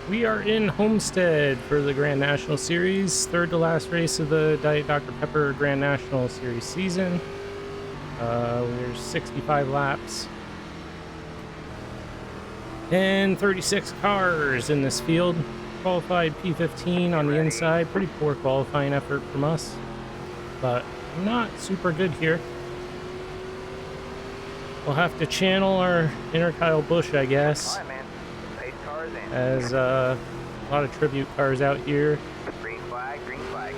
We are in Homestead for the Grand National Series, third to last race of the Diet Dr. Pepper Grand National Series season. There's 65 laps and 36 cars in this field. Qualified P15 on the inside. Pretty poor qualifying effort from us, but not super good here. We'll have to channel our inner Kyle Busch, I guess. As a lot of tribute cars out here. Green flag, green flag.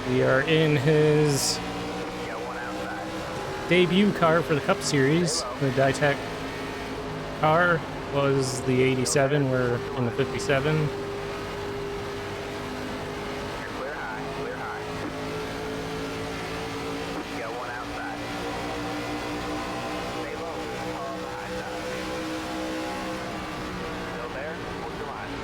We are in his debut car for the Cup Series. The Ditech car was the 87. We're in the 57. Clear high, clear high. Got one outside. Stay low, on the high side. Still there? What's the line?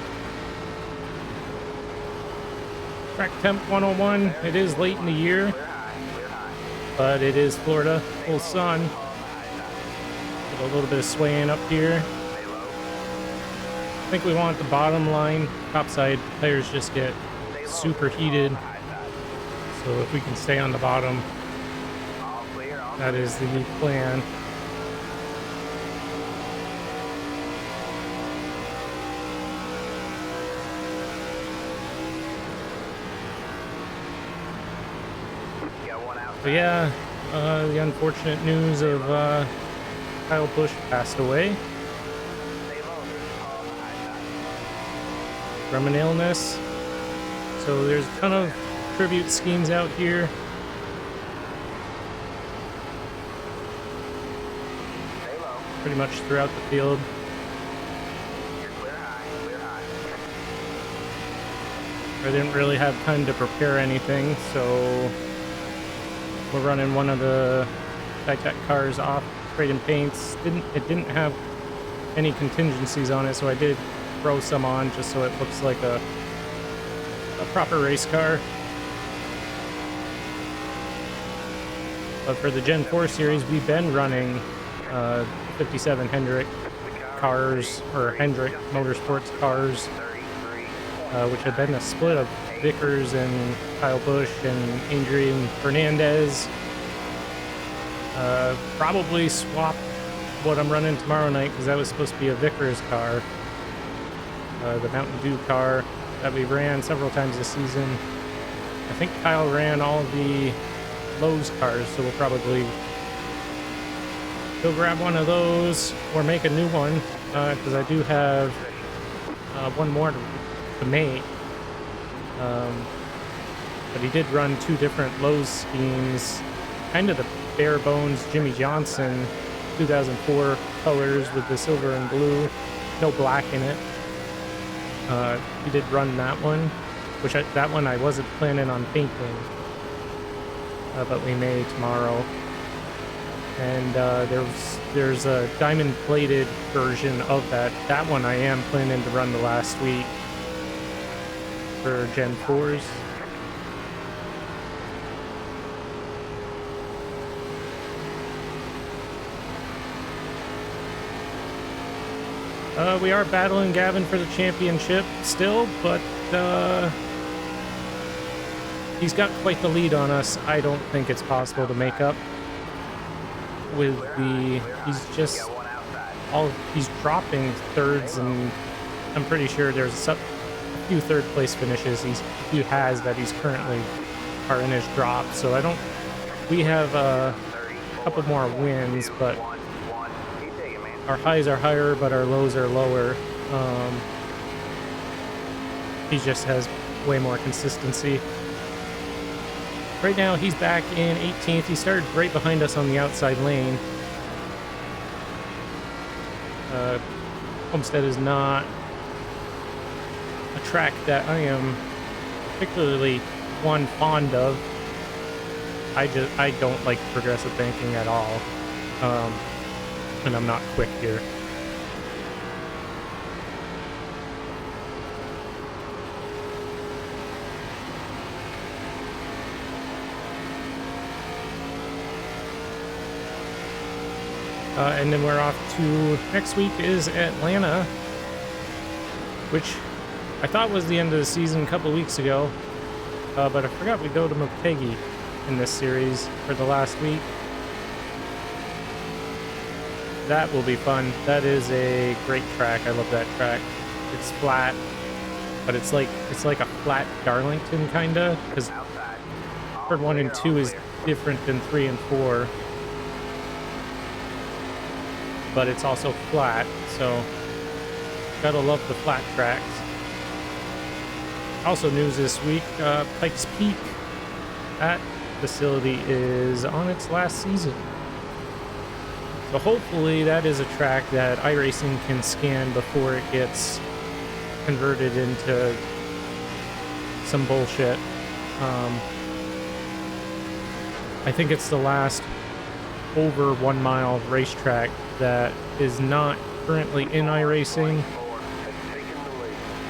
Track temp 101. It is late in the year, Clear high, but it is Florida, full sun. on the high side. With a little bit of swaying up here. Stay low. I think we want the bottom line. Topside tires just get super heated. High side. So if we can stay on the bottom, All clear, all that is the plan. got one outside. But yeah, the unfortunate news of Kyle Busch passed away Stay low, on the high side. from an illness. So there's a ton of tribute schemes out here. Stay low. Pretty much throughout the field. You're clear high, clear high. I didn't really have time to prepare anything, so we're running one of the Ditech cars off, trading paints. It didn't have any contingencies on it, so I did throw some on just so it looks like a proper race car. But for the Gen 4 series, we've been running 57 Hendrick cars, or Hendrick Motorsports cars, 33. which have been a split of Vickers and Kyle Busch and Adrian Fernandez. Probably swap what I'm running tomorrow night, because that was supposed to be a Vickers car. The Mountain Dew car that we ran several times this season. I think Kyle ran all the Lowe's cars, so we'll probably go grab one of those or make a new one, because I do have one more to make. But he did run two different Lowe's schemes, kind of the bare bones Jimmy Johnson 2004 colors with the silver and blue, no black in it. He did run that one, that one I wasn't planning on painting, but we may tomorrow. And there's a diamond plated version of that. That one I am planning to run the last week for Gen 4s. We are battling Gavin for the championship still, but he's got quite the lead on us. I don't think it's possible to make up with he's dropping thirds, and I'm pretty sure there's a few third place finishes he has that he's currently are in his drop. So we have a couple more wins, but our highs are higher, but our lows are lower. He just has way more consistency. Right now, he's back in 18th. He started right behind us on the outside lane. Homestead is not a track that I am particularly fond of. I don't like progressive banking at all, and I'm not quick here. And then we're off to next week is Atlanta, which I thought was the end of the season a couple weeks ago, but I forgot we go to Motegi in this series for the last week. That will be fun. That is a great track. I love that track. It's flat, but it's like a flat Darlington kinda, because turn 1 and 2 is different than 3 and 4. But it's also flat, so gotta love the flat tracks. Also news this week, Pikes Peak, that facility is on its last season. So hopefully that is a track that iRacing can scan before it gets converted into some bullshit. I think it's the last over 1 mile racetrack that is not currently in iRacing,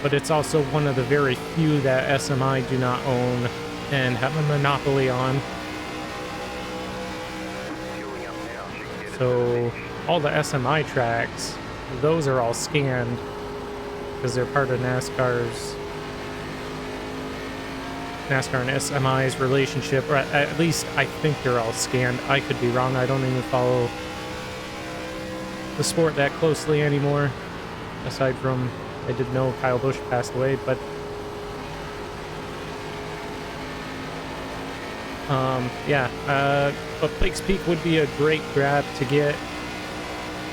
but it's also one of the very few that SMI do not own and have a monopoly on. So all the SMI tracks, those are all scanned because they're part of NASCAR and SMI's relationship, or at least I think they're all scanned. I could be wrong. I don't even follow the sport that closely anymore, aside from I did know Kyle Busch passed away, but but Pikes Peak would be a great grab to get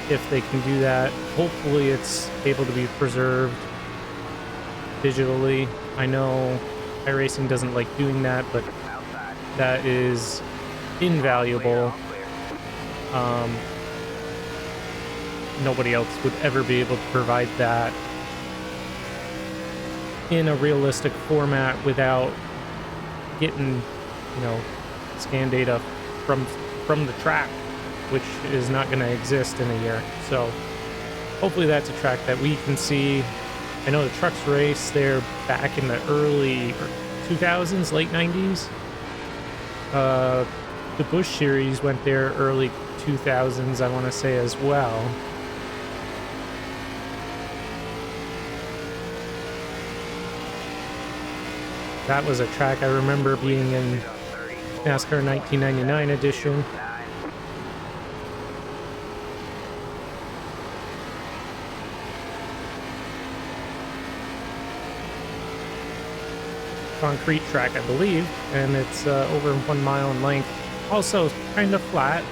if they can do that. Hopefully it's able to be preserved digitally. I know iRacing doesn't like doing that, but that is invaluable. Nobody else would ever be able to provide that in a realistic format without getting, scan data from the track, which is not going to exist in a year. So hopefully that's a track that we can see. I know the trucks race there back in the early 2000s, late 90s. The Busch Series went there early 2000s, I want to say, as well. That was a track I remember being in NASCAR 1999 edition. Concrete track, I believe, and it's over 1 mile in length. Also kind of flat,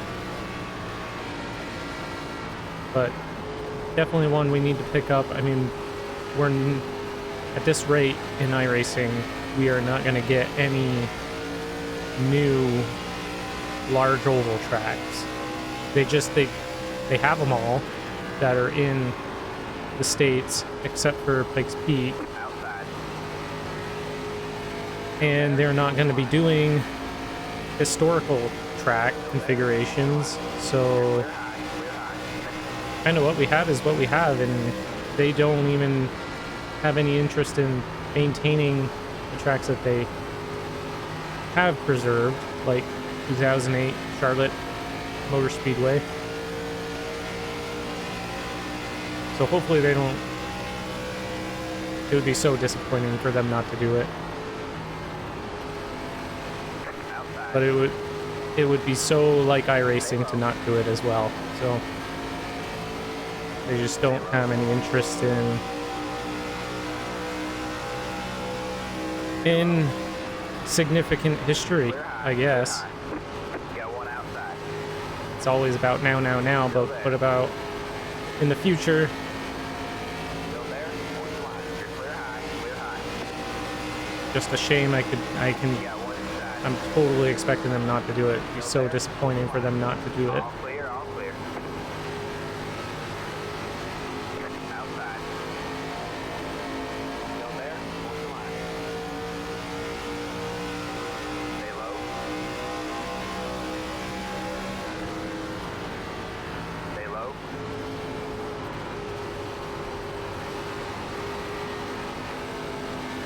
but definitely one we need to pick up. I mean, at this rate in iRacing, we are not going to get any new large oval tracks. They have them all that are in the States except for Pikes Peak, and they're not going to be doing historical track configurations. So kind of what we have is what we have, and they don't even have any interest in maintaining the tracks that they have preserved, like 2008 Charlotte Motor Speedway. So hopefully they don't. It would be so disappointing for them not to do it. But it would be so like iRacing to not do it as well. So they just don't have any interest in significant history, I guess. It's always about now, but what about in the future? Just a shame. I'm totally expecting them not to do it. It'd be so disappointing for them not to do it.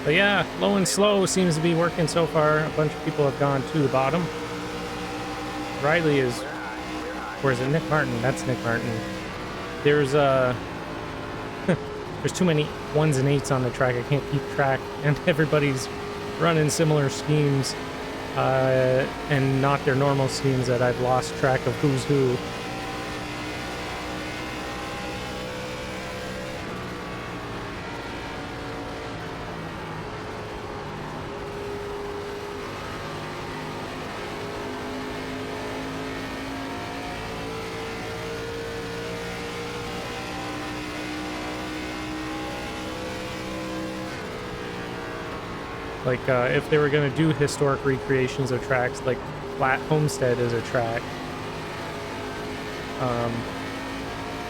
But yeah, low and slow seems to be working so far. A bunch of people have gone to the bottom. Riley is, Clear high, clear high. or is it Nick Martin? That's Nick Martin. There's there's too many ones and eights on the track. I can't keep track, and everybody's running similar schemes, and not their normal schemes that I've lost track of who's who. Like, if they were going to do historic recreations of tracks, like Flat Homestead is a track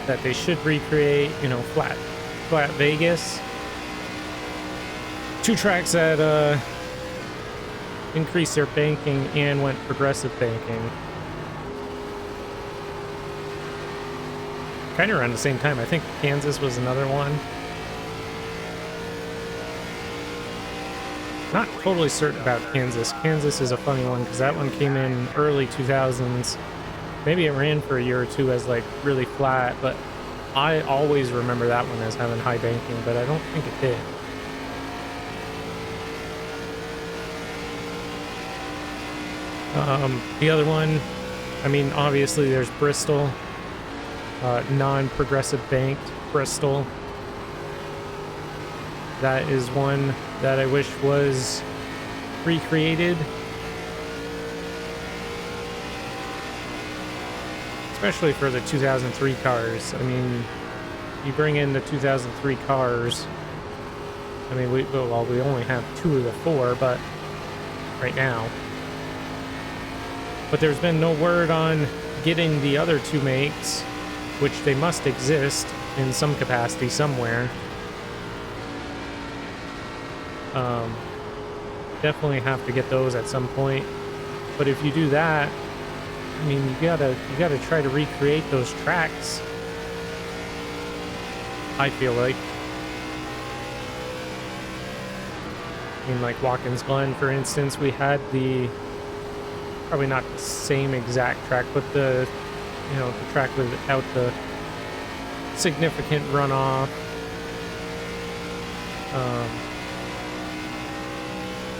that they should recreate, you know, Flat Vegas. Two tracks that increased their banking and went progressive banking. Kind of around the same time. I think Kansas was another one. Not totally certain about Kansas. Kansas is a funny one because that one came in early 2000s. Maybe it ran for a year or two as like really flat, but I always remember that one as having high banking, but I don't think it did. The other one, I mean, obviously there's Bristol, non-progressive banked Bristol. That is one that I wish was recreated. Especially for the 2003 cars. I mean, you bring in the 2003 cars. I mean, we only have 2 of the 4, but right now. But there's been no word on getting the other 2 makes, which they must exist in some capacity somewhere. Definitely have to get those at some point. But if you do that, I mean, you gotta try to recreate those tracks. I feel like. I mean, like Watkins Glen, for instance, we had probably not the same exact track, but the track without the significant runoff.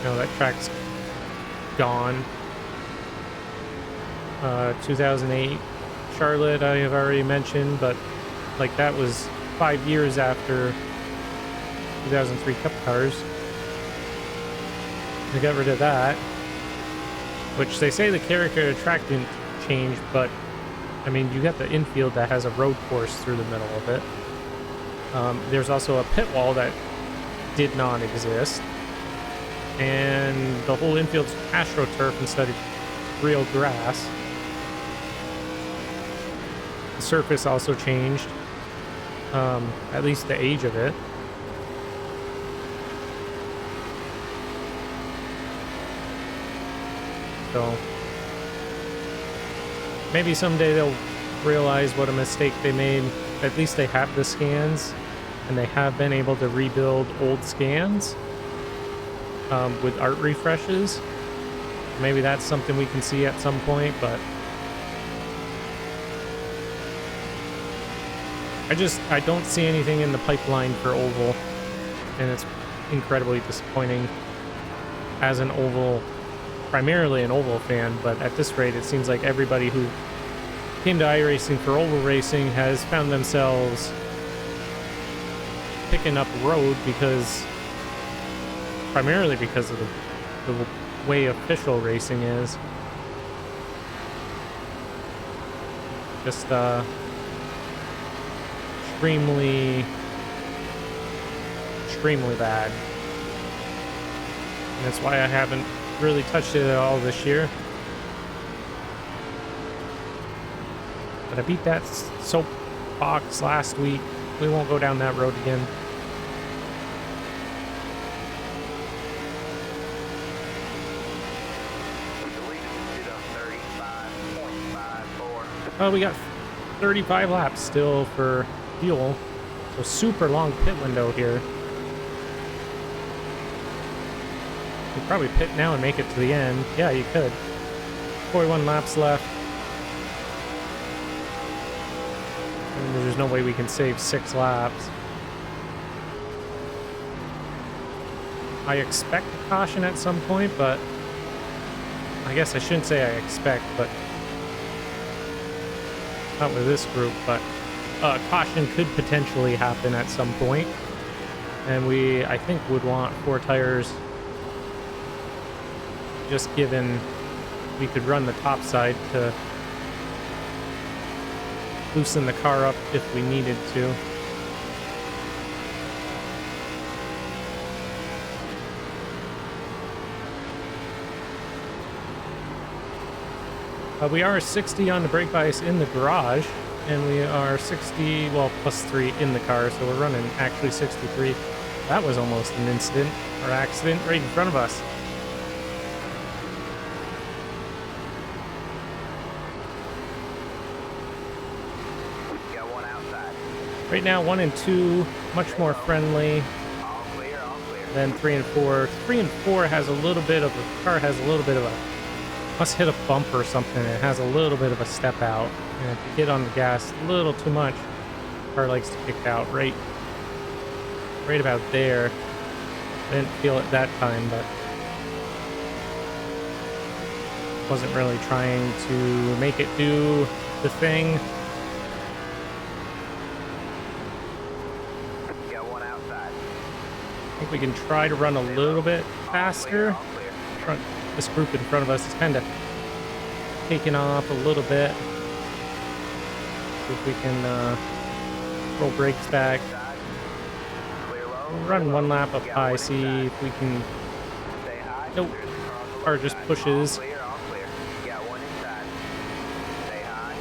That track's gone. 2008 Charlotte, I have already mentioned, but like that was 5 years after 2003 Cup cars. They got rid of that, which they say the character of the track didn't change, but I mean, you got the infield that has a road course through the middle of it. There's also a pit wall that did not exist. And the whole infield's AstroTurf instead of real grass. The surface also changed, at least the age of it. So maybe someday they'll realize what a mistake they made. At least they have the scans, and they have been able to rebuild old scans. With art refreshes. Maybe that's something we can see at some point, but I don't see anything in the pipeline for Oval, and it's incredibly disappointing as primarily an Oval fan, but at this rate it seems like everybody who came to iRacing for Oval racing has found themselves picking up road primarily because of the way official racing is. Just extremely bad. And that's why I haven't really touched it at all this year. But I beat that soapbox last week. We won't go down that road again. We got 35 laps still for fuel, so super long pit window here. probably pit now and make it to the end. Yeah, you could. 41 laps left. And there's no way we can save 6 laps. I expect a caution at some point, but I guess I shouldn't say I expect, but not with this group, but caution could potentially happen at some point. And we, I think, would want 4 tires, just given we could run the top side to loosen the car up if we needed to. We are 60 on the brake bias in the garage, and we are 60, well, plus 3 in the car, so we're running actually 63. That was almost an incident or accident right in front of us. Got one outside. Right now, 1 and 2, much more friendly All clear, all clear. than 3 and 4. 3 and 4 has a little bit of a, car has a little bit of a, must hit a bump or something. It has a little bit of a step out, and if you get on the gas a little too much, the car likes to kick out right about there. I didn't feel it that time, but wasn't really trying to make it do the thing. Got one outside. I think we can try to run a little bit faster. All clear. Front, this group in front of us is kind of taking off a little bit. See if we can roll brakes back. Side. Clear low. Run one lap up Got high, one see inside. if we can. Stay high. Nope. There's a car on the Car left just side. pushes. All clear, all clear. Got one inside. Stay high.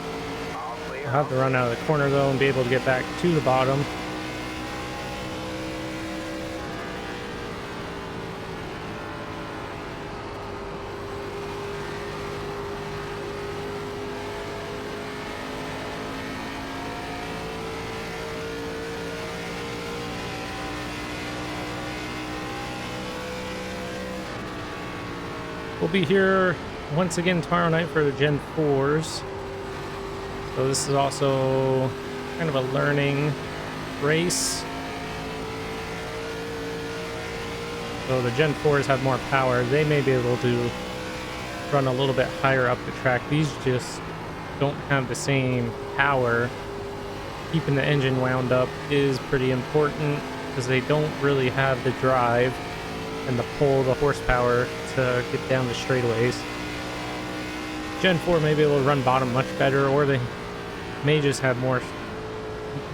All clear. I'll have to run out of the corner though and be able to get back to the bottom. We'll be here once again tomorrow night for the Gen 4s. So this is also kind of a learning race. So the Gen 4s have more power. They may be able to run a little bit higher up the track. These just don't have the same power. Keeping the engine wound up is pretty important because they don't really have the drive and the pull, the horsepower to get down the straightaways. Gen 4 may be able to run bottom much better, or they may just have more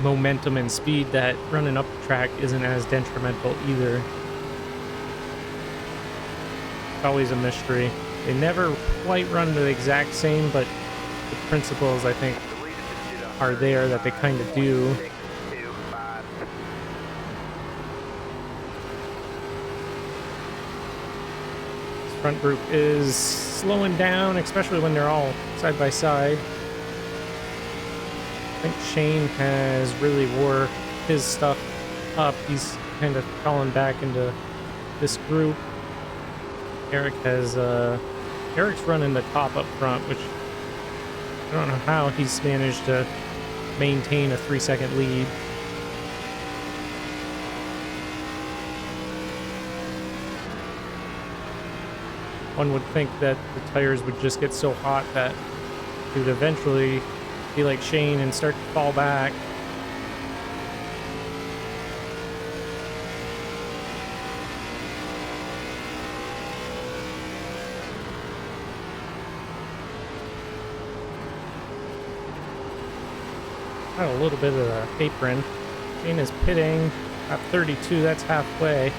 momentum and speed that running up the track isn't as detrimental either. It's always a mystery. They never quite run the exact same, but the principles, I think, are there that they kind of do. 6, 2, 5. Front group is slowing down, especially when they're all side by side. I think Shane has really wore his stuff up. He's kind of fallen back into this group. Eric has Eric's running the top up front, which I don't know how he's managed to maintain a 3-second lead. One would think that the tires would just get so hot that he would eventually be like Shane and start to fall back. Got a little bit of the apron. Shane is pitting at 32, that's halfway.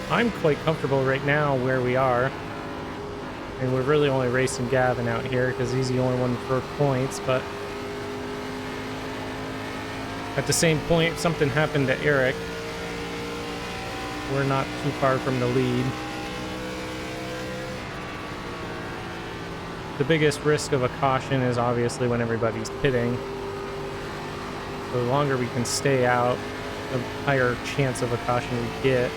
I'm quite comfortable right now where we are. And we're really only racing Gavin out here because he's the only one for points, but at the same point, if something happened to Eric, we're not too far from the lead. The biggest risk of a caution is obviously when everybody's pitting. The longer we can stay out, the higher chance of a caution we get.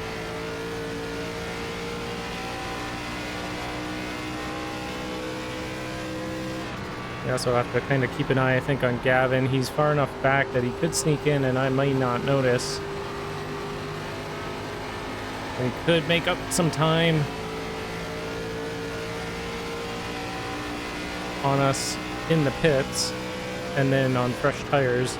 We also have to kind of keep an eye, I think, on Gavin. He's far enough back that he could sneak in and I might not notice. We could make up some time on us in the pits and then on fresh tires.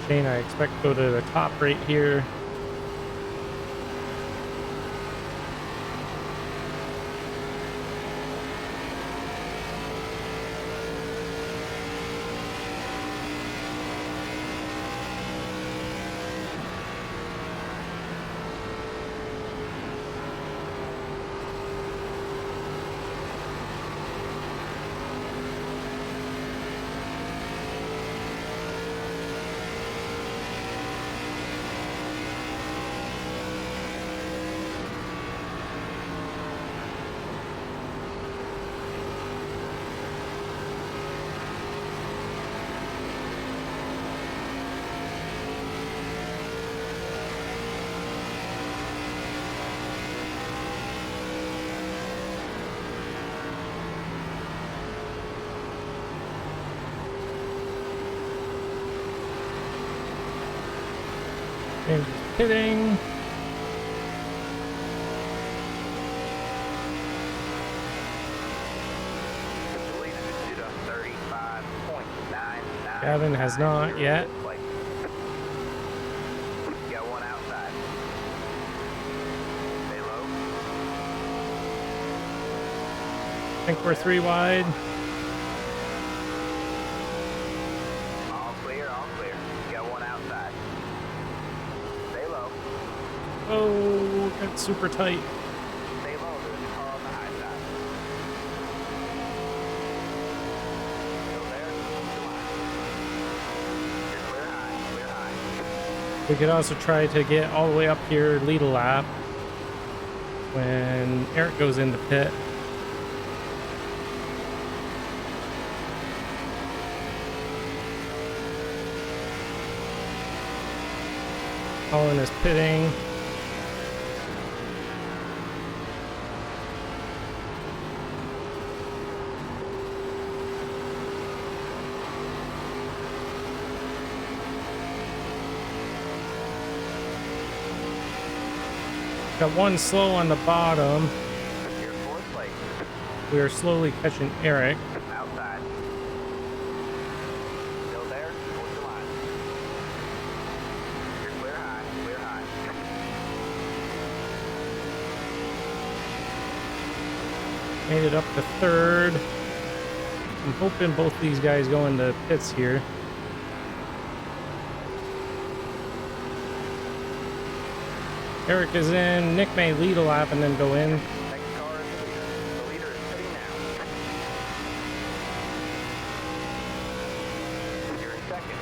Shane, I expect to go to the top right here. And hitting. Gavin has not yet. Got one outside. Stay low. I think we're 3 wide. All clear, all clear. Got one outside. Stay low. Oh, got super tight. Stay low. There's a car on the high side. Still there? Come on. You're clear high, clear high. We could also try to get all the way up here, lead a lap when Eric goes in the pit. Colin is pitting. Got one slow on the bottom. You're fourth place. We are slowly catching Eric. Outside. Still there? Towards the line. You're clear high, clear high. Made it up to third. I'm hoping both these guys go into pits here. Eric is in. Nick may lead a lap and then go in. Next car is the leader. The leader is sitting now. You're in second.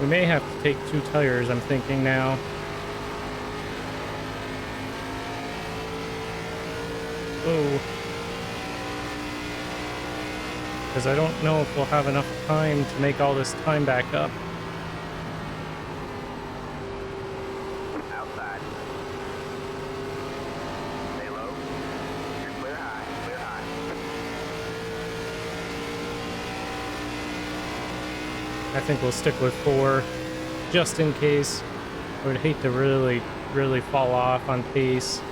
We may have to take 2 tires, I'm thinking now. Oh. Because I don't know if we'll have enough time to make all this time back up. Outside. Stay low. You're clear high, clear high. I think we'll stick with 4 just in case. I would hate to really, really fall off on pace.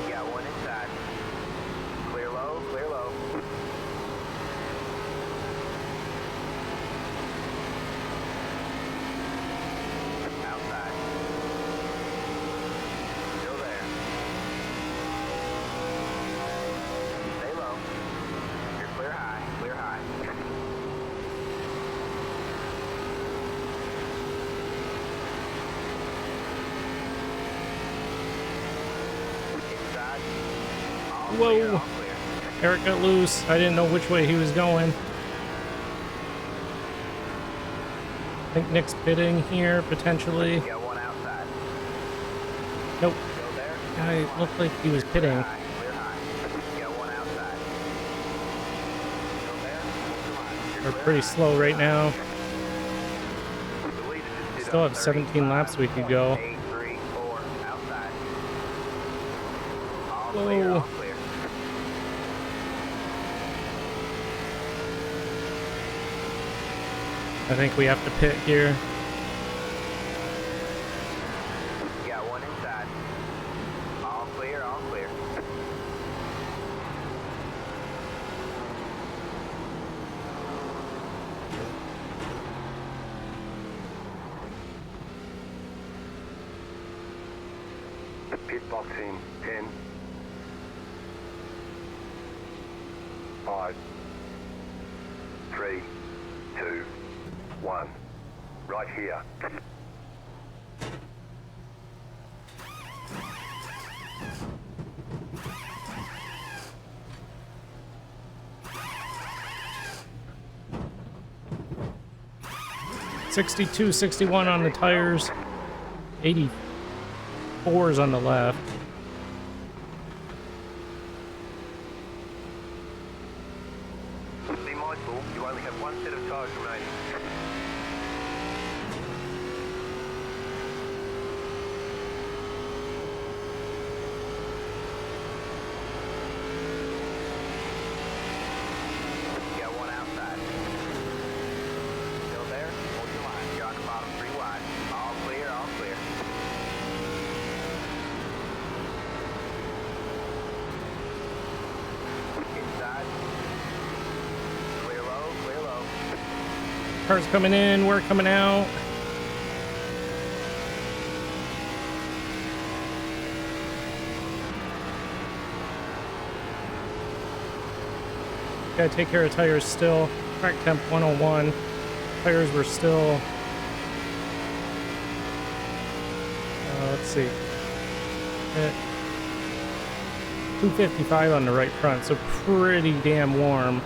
You got one inside. Clear low, clear low. Outside. Still there. clear, Whoa. all clear. Eric got loose. I didn't know which way he was going. I think Nick's pitting here, potentially. Got one outside. Nope. Go there. Guy looked like he was pitting. Clear high. Got one outside. Go there. Come on. We're pretty slow right now. The lead is Still have 17 laps we could go. 834 outside. All Whoa. clear, all clear. I think we have to pit here. Got one inside. All clear, all clear. Pit box in 10, 5, 3, 2, 1. Right here. .62, 61 on the tires. 84s on the left. Be mindful, you only have one set of tyres remaining. Got one outside. Still there? Hold your line. You're on the bottom 3 wide. All clear, all clear. Inside. Clear low, clear low. Cars coming in, we're coming out. Gotta take care of tires still. Track temp 101. Tires were still. Let's see. 255 on the right front, so pretty damn warm.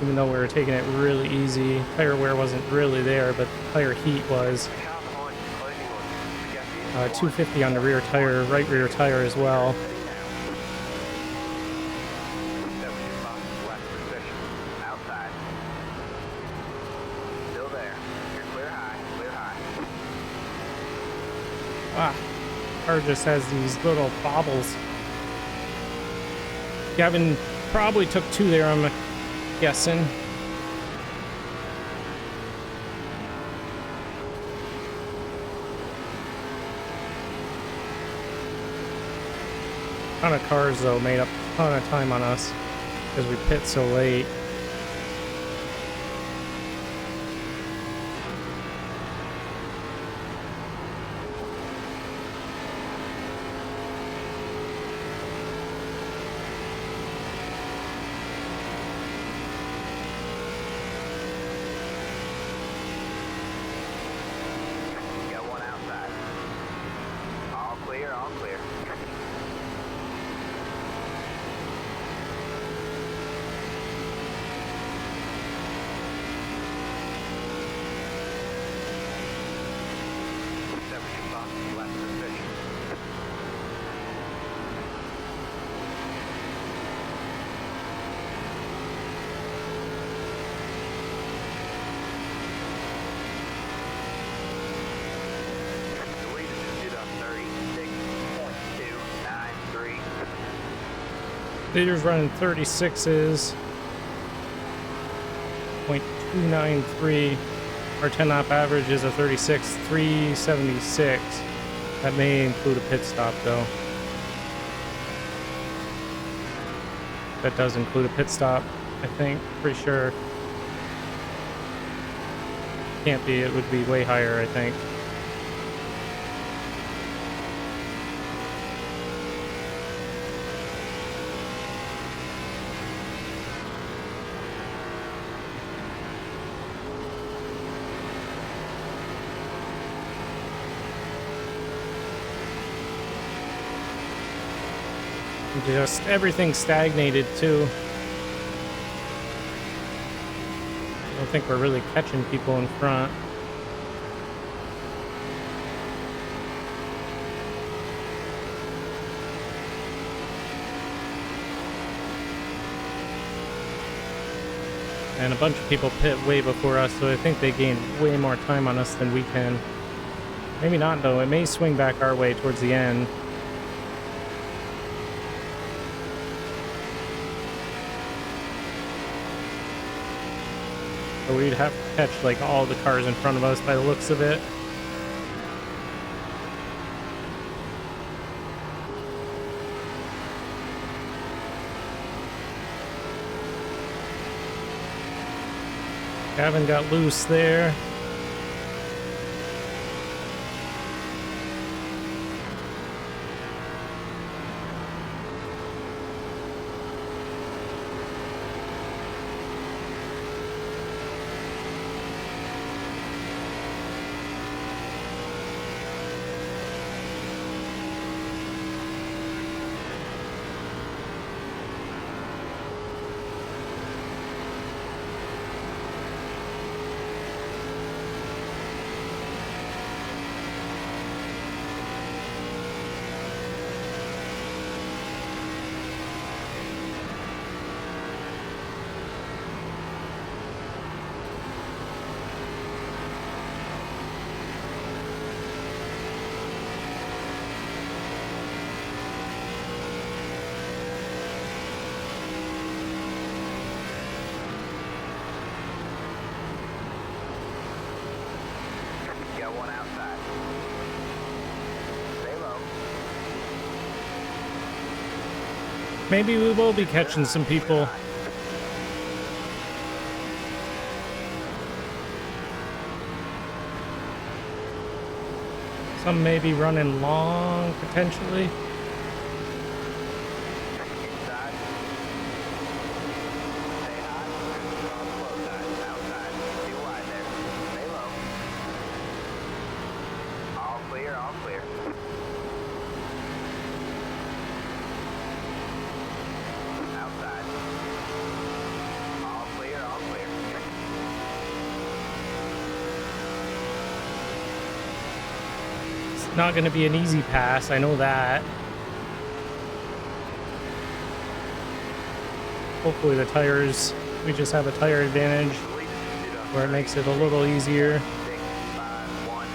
Even though we were taking it really easy. Tire wear wasn't really there, but tire heat was. The car behind is closing on. The gap is 250 on the rear tire, right rear tire as well. That was your fastest lap of the session. Outside. Still there. You're clear high, clear high. Wow. Car just has these little bobbles. Gavin probably took 2 there, I'm guessing. Ton of cars though made up a ton of time on us because we pit so late. Got one outside. All clear, all clear. That was your fastest lap of the session. The leader just did a 36.293. Leader's running 36s. 0.293. Our 10 lap average is a 36.376. That may include a pit stop though. That does include a pit stop, I think. Pretty sure. Can't be, it would be way higher, I think. Just everything stagnated too. I don't think we're really catching people in front. And a bunch of people pit way before us, so I think they gained way more time on us than we can. Maybe not though, it may swing back our way towards the end. So we'd have to catch like all the cars in front of us by the looks of it. Gavin got loose there. Got one outside. Stay low. Maybe we will be catching some people. Some may be running long, potentially. Inside. Stay high. On the low side. Outside. Too wide there. Stay low. All clear, all clear. Outside. All clear, all clear. It's not going to be an easy pass, I know that. Hopefully the tires, we just have a tire advantage where it makes it a little easier. 6, 5, 1.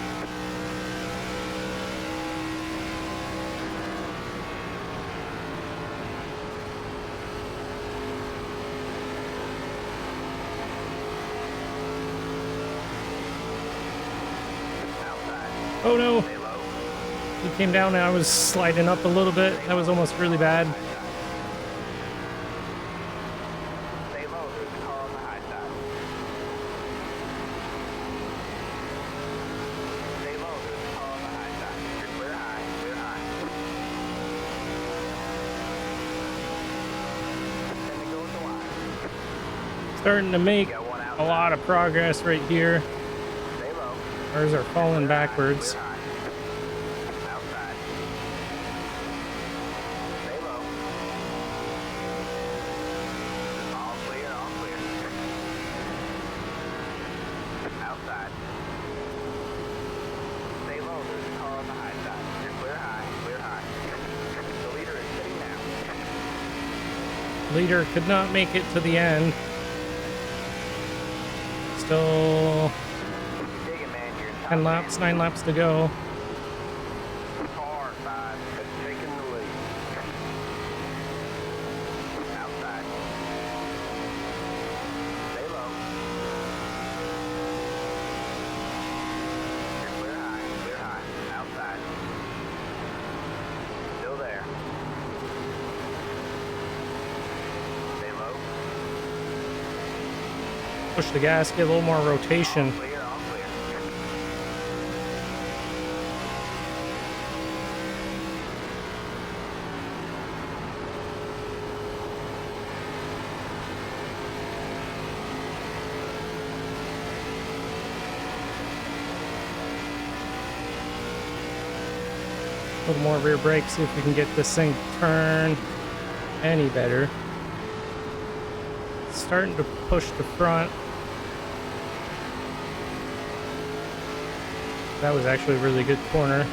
Outside. Oh no! Stay low. He came down and I was sliding up a little bit. That was almost really bad. Stay low. There's a car on the high side. Stay low. There's a car on the high side. You're clear high. Clear high. Then it goes the line. Starting to make Got one a outside. lot of progress right here. Stay low. Cars are falling Clear high, backwards. clear high. Outside. Stay low. All clear, all clear. Outside. Stay low, there's a car on the high side. You're clear high, clear high. The leader is sitting now. Leader could not make it to the end. Still You're digging, man. You're top 10 laps, 9 laps to go. man. Car 5 has taken the lead. Outside. Stay low. You're clear high, clear high. Outside. Still there. Stay low. Push the gas, get a little more rotation. Clear, all clear. A little more rear brake, see if we can get this thing to turn. any better. Starting to push the front. That was actually a really good corner.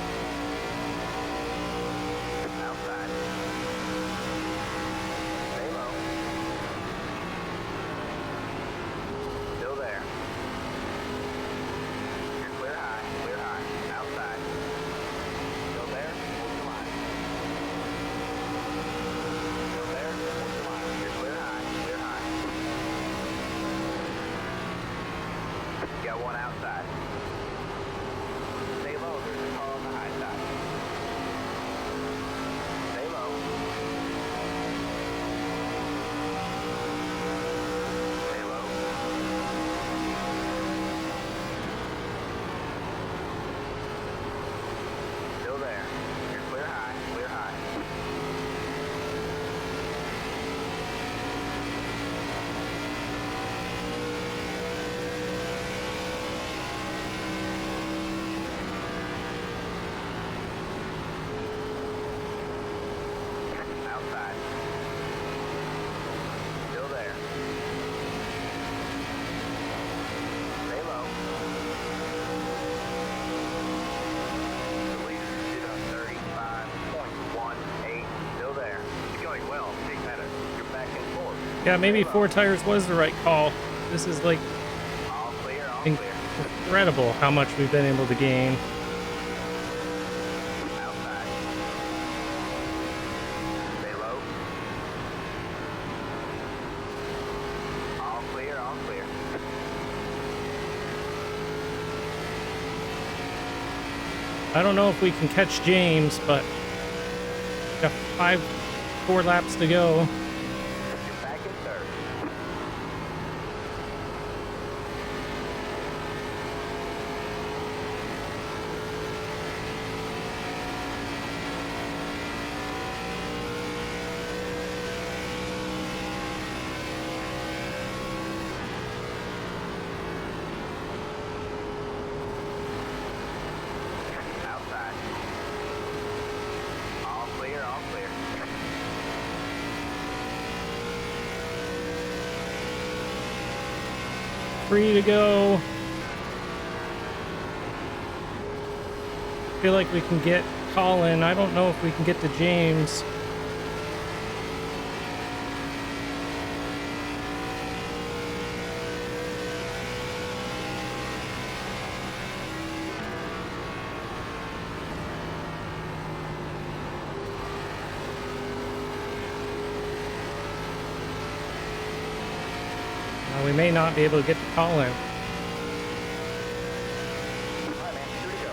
Outside. Stay low. Still there. You're clear high, clear high. Outside. Still there, hold your line. Still there, hold your line. You're clear high, clear high. Got one outside. Stay low, there's a car on the high side. Stay low. Stay low. Still there. You're clear high, clear high. Outside. Still there. Stay low. The leader did a 35.18. Still there. It's going well. Big better. You're back and forth. Yeah, maybe 4 tires was the right call. This is like All clear, all clear. incredible how much we've been able to gain. Outside. Stay low. All clear, all clear. I don't know if we can catch James, but got 4 laps to go. You're back in third. Outside. All clear, all clear. Free to go. Feel like we can get Colin. I don't know if we can get to James. We may not be able to get to Colin. All right, man. 2 to go.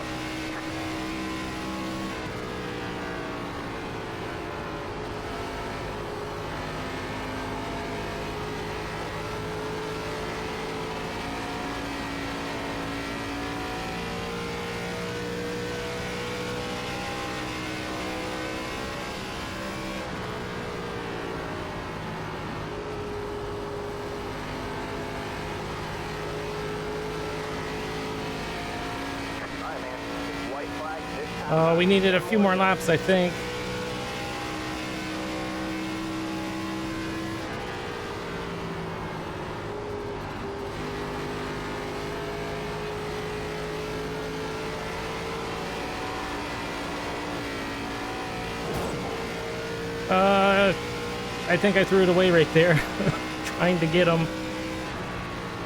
All right, man. It's white flag this time. We needed a few more laps, I think. I think I threw it away right there, trying to get him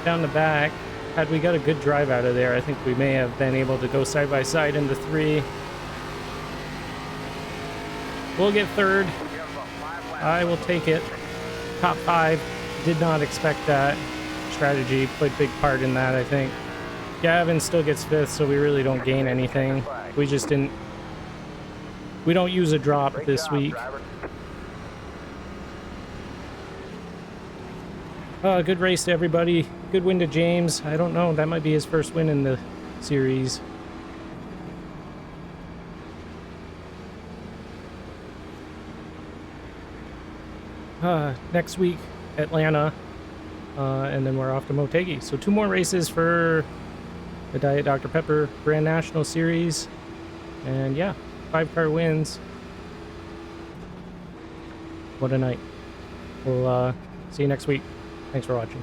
down the back. Had we got a good drive out of there, I think we may have been able to go side by side into 3. We'll get third. We have about 5 laps. I will take it. Top 5. Did not expect that. Strategy played a big part in that, I think. Gavin still gets 5th, so we really don't gain anything. We just didn't... We don't use a drop Great this job, week. driver. Good race to everybody. Good win to James. I don't know. That might be his first win in the series. Next week, Atlanta. And then we're off to Motegi. So 2 more races for the Diet Dr. Pepper Grand National Series. And yeah, 5-car wins. What a night. We'll see you next week. Thanks for watching.